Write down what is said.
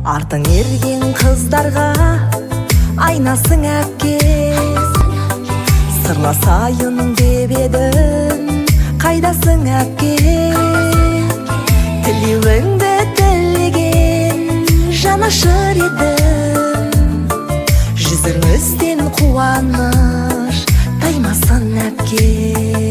Артың ерген қыздарға айнасың әпкес. Сырласайын деп едім, қайдасың әпке? Тілеуіңді тілеген жанашыр едім, жүзіңізден қуаныш таймасын әпке.